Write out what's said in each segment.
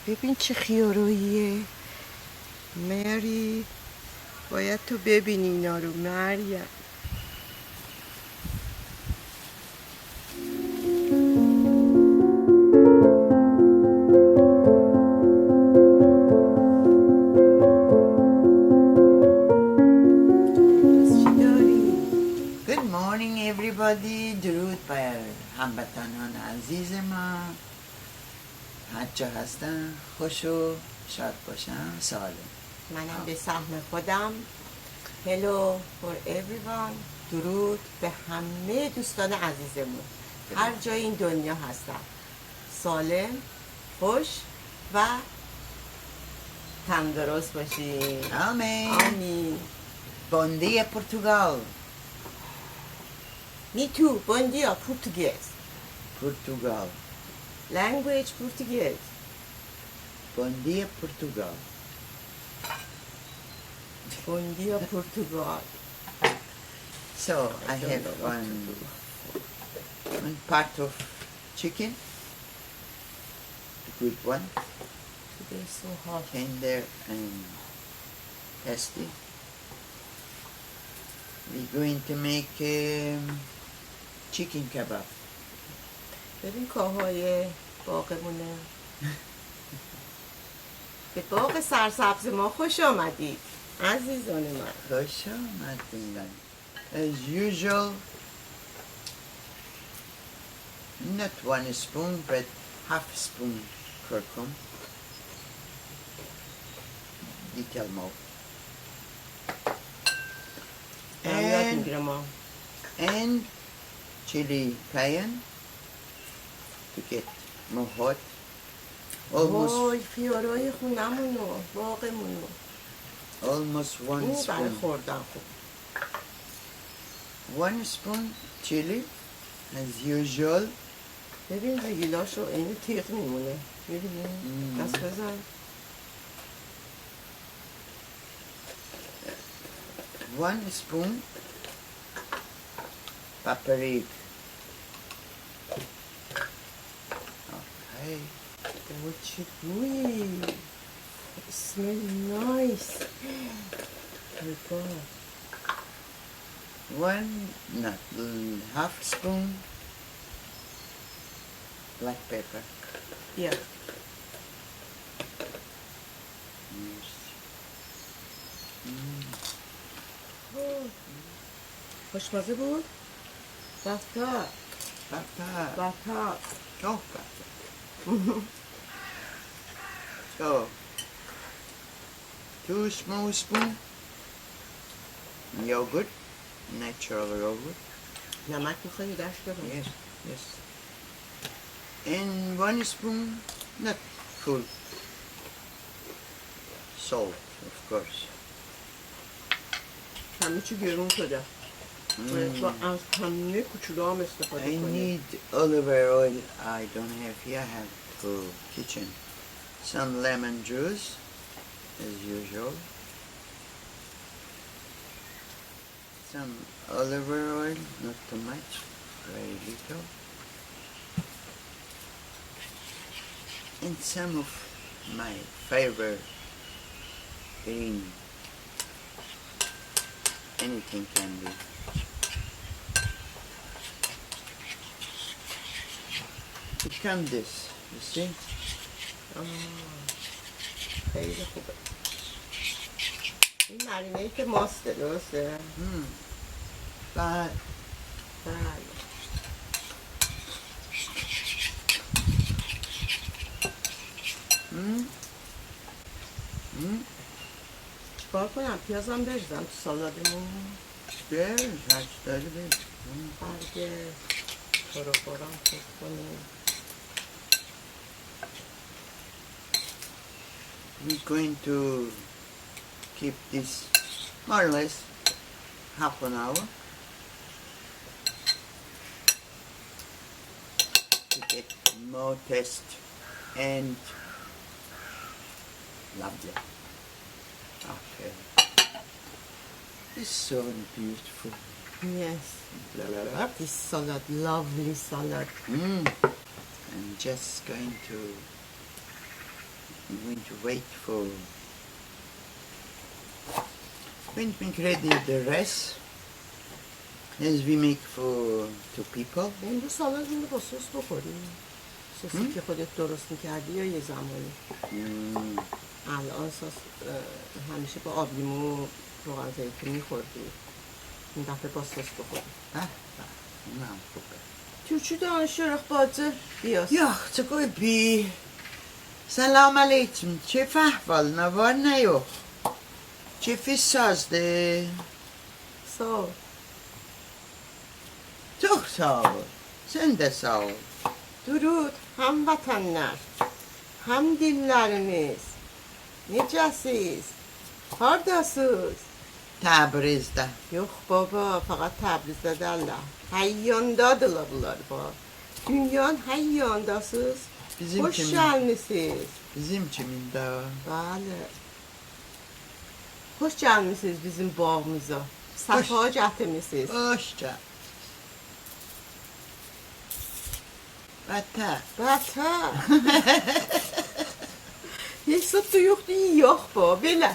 ببین چه خیاراییه مری، باید تو ببینی اینا رو مریم. Good morning everybody. درود بر هموطنان عزیز ما، هر جا هستن خوش و شاد باشن، سالم. منم به سهم خودم. Hello for everyone. درود به همه دوستان عزیزمون هر جای این دنیا هستن، سالم، خوش و تندرست باشین. آمین. آمین. بوندی پرتغال. Me too. Bom dia, português. پرتغال. Language português. بوندی پرتغال. Bom dia, Portugal. So I have one part of chicken, a good one, Today is so hot. tender and tasty. We're going to make chicken kebab. ببین کاهای باغمونه. به باغ سرسبز ما خوش آمدید عزیزان من. خوش آمدین. As usual, not 1 spoon but half spoon curcum. Little more. And chili cayenne to get more hot. وای خیارای خونمونو باغمونو. Almost 1 برای spoon. خوردن خوب. 1 spoon chili as usual. ببین ریگیلاشو این تیغ میمونه. میبینی؟ دست بزن. 1 spoon paprika. Okay. اوه چه بویی. Smell nice. My God. 1 half spoon black pepper. بیا. Yes. خوشمزه بود؟ بطر. Pepper. بطر. Oh, pepper. So 2 small spoon yogurt, natural yogurt. نمک میخوایی دشت ببین. Yes, yes. And 1 spoon, not full, salt, of course. همه چی گرون شده. باید با از همه کوچولو هم استفاده I کنی. need olive oil. I don't have here. I have to kitchen. Some lemon juice, as usual. Some olive oil, not too much, very little. And some of my favorite green. Anything can be. Become this, you see? خیلی خوبه. این مرینیت ماسته درسته؟ But بله. چیکار کنم؟ پیازم بریزم تو سالادمون. there's actually this. برگ پروپارم خوب کنیم. We're going to keep this more or less half an hour to get more taste and lovely. Okay. It's so beautiful. Yes. La, la, la. This salad, lovely salad. I'm just going to I'm going to wait for... Going to make ready the rest as we make for two people. امروز سالاد رو با سس بخوریم. سوسی که خودت درست میکردی یا یه زمانی؟ الان سس همیشه با آب لیمو و روغن زیتون میخوردی. این دفعه با سس بخوریم. اونم خوبه. Türkçü danışıyoruz bacı. Biraz. Yok, çok iyi. Selam aleyküm. Çift ahval, ne var ne yok? Çift sazdı. Sağ ol. Çok sağ ol. Sen de sağ ol. Durud, hamvatanlar, ham dillerimiz. Necəsiz? Hardasız? Təbrizdə. Yox baba, faqat Təbrizdə deyirlər. Həyyandadırlar bunlar bax. Dünyanın həyyandasız. Bizim Hoş kimin? gəlmisiniz. Bizim kimində? Bəli. Hoş gəlmisiniz bizim bağımıza. Səfa gətirmisiniz. Hoş gəl. Vətən. Bətər. Heç zat da yoxdur, yox bu, belə.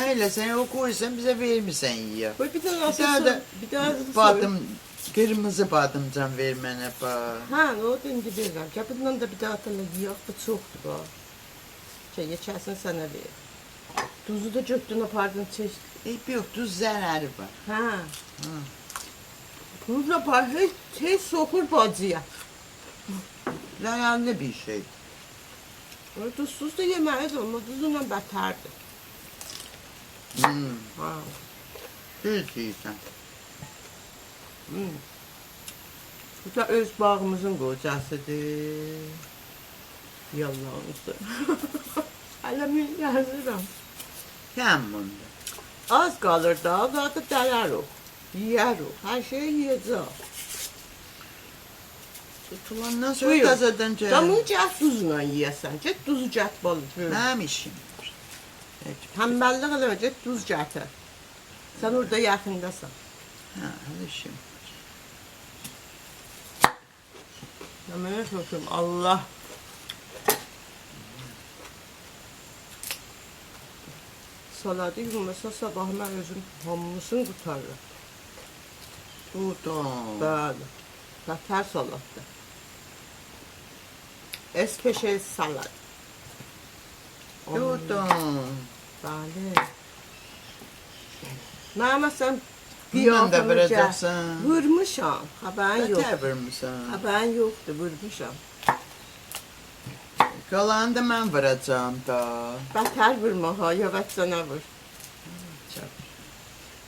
Öyle sen okursan bize vermirsən yiyor. Qoy bir dənə Bir daha da bir daha da badım, kırmızı badımcan ver mənə bax. Hə, o da indi verirəm. Gəl bundan da bir daha da yiyək, bu çoxdur bax. Keçəsin sənə ver. Duzu da götdün apardın çeş. Eyb yox, duz zərəri var. Hə. Duz apar, heç soxur bacıya. Zararlı bir şey. Duzsuz da yeməlidir, amma duzunla bətərdir. Ha. Düz yiyirsən. Bu da öz bağımızın qocasıdır. Yalanızdır. Hələ mən yazıram. Kəm bunda. Az qalır da, daha da dələrik. Yiyərik, hər şeyi yiyəcək. Tutulandan sonra tazadan gəl. Damı gət duzla yiyəsən, get duzu gət balık. Mənim işim. Tənbəllik eləmə, get duz gətir. Sən orada yaxındasan. Hə, hələ işim. Ya mənə soxum, Allah. Saladı yumasa sabah mən özüm hamısını qutarıram. Tutum. Bəli. Vətər salatdır. Espeşel salad. Tutum. Bəli. Mən məsələn Bundan da qiyafımı verəcəksən. vurmuşam. Xəbərin yoxdur. Vətər vermirsən. Xəbərin yoxdur, vurmuşam. Qalanı da mən vuracağım da. Bətər vurma ha, ya vətsənə vur.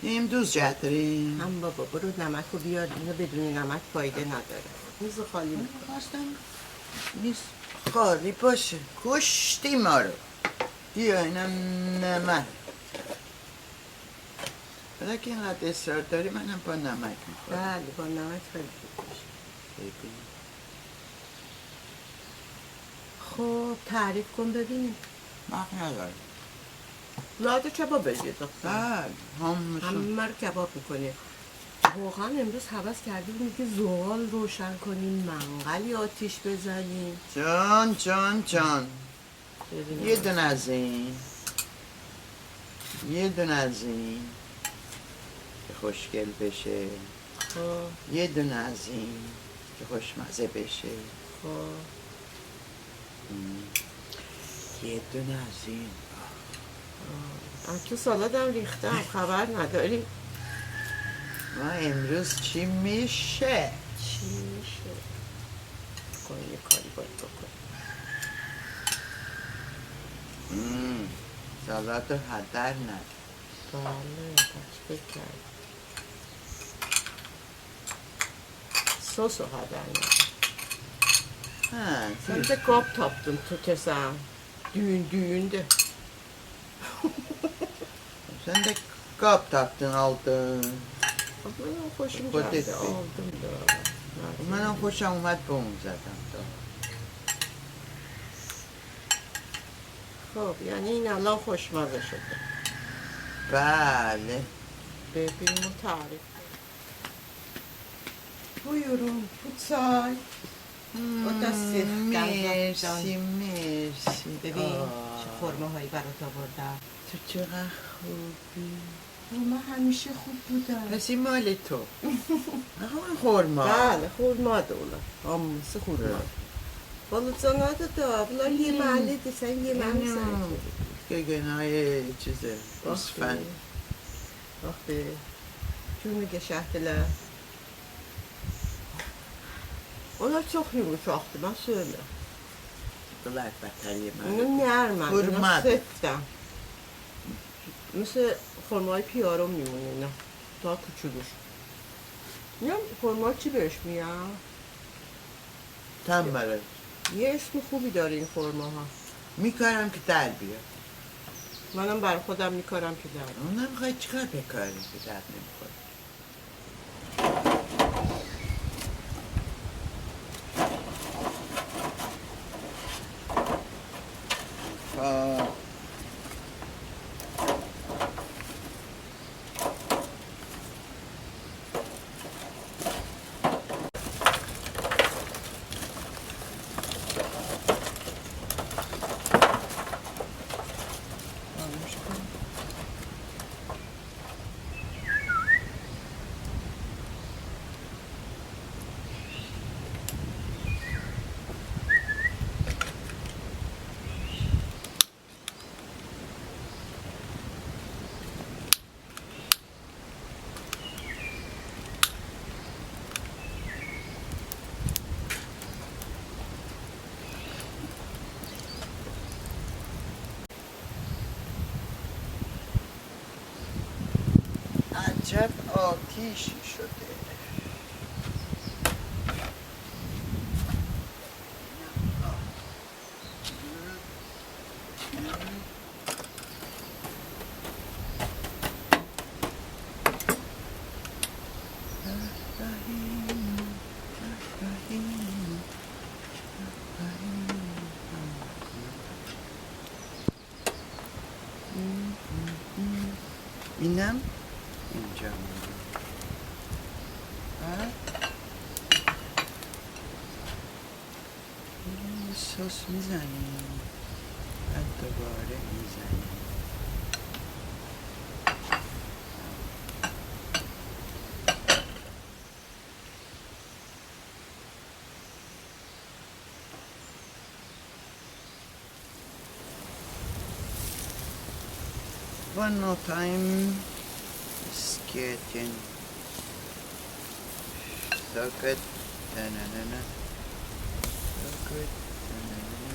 Neyim duz gətirim. هم بابا برو نمک رو بیار اینو بدون نمک فایده نداره میز خالی خواستم نیست خالی باشه کشتی ما رو بیا اینم نمک بلا که اینقدر اصرار داری منم با نمک میخورم بله با نمک خیلی خوب میشه ببین خب تعریف کن ببینیم مخ نداره لاده کباب بگیر بله همه رو کباب میکنه واقعا امروز حوض کردیم که زغال روشن کنیم منقلی آتیش بزنیم جان یه دونه از این که خوشگل بشه خب یه دونه از این که خوشمزه بشه خب یه دونه از این تو سالادم ریختم خبر نداری ما امروز چی میشه؟ چی میشه کن یه کاری باید بکن سالاد رو هدر ند بله تشکیل کرد سس رو هدر ند Sen de kap taptın tutesem. Düğünde. Sen de kap taptın aldın. Benim hoşum Potet geldi mi? aldım da. Bana خوشم اومد به اون زدم تا خب یعنی این الان خوشمزه شده. بله ببینیم و تعریف buyurun bu çay. O da sirk. مرسی مرسی ببین چه خرماهایی برات آوردم. تو چقدر خوبی. خرما همیشه خوب بودن. پس این مال تو. همون خورما. بله خورما دولا. Hamısı xurma. Balıcana da bunlar yeməlidir. Sən yeməlisən. گگنای چیزه. اسفند. Bax be. Günü qəşəhdilər. Onlar çox yumuşaqdır, mən söyləyəm. Bunlar بدتر yeməli. Onu nərmən, Xurmadır. sütdən. مثل خرمای پیارو میمونه اینا تا کوچولوش. میگم خرما چی بهش میگم؟ تنبله. یه اسم خوبی داره این خرماها. میکارم که در بیاد. منم برای خودم میکارم که در بیاد. اونم میخوای چیکار بکاری که در نمیخواد. عجب آتیشی شده. اینم اینجا سس میزنیم بعد دوباره میزنیم. One more time. It's getting so good. Da-na-na-na. So good. Da-na-na-na.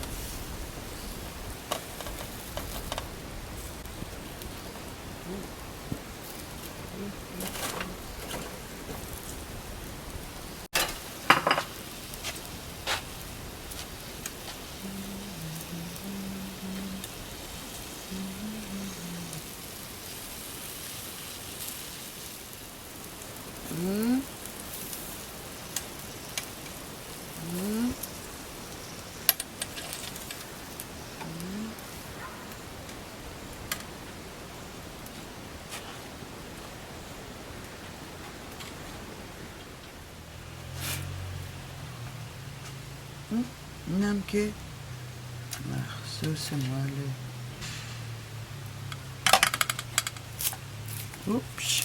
اینم که مخصوص مال اوپش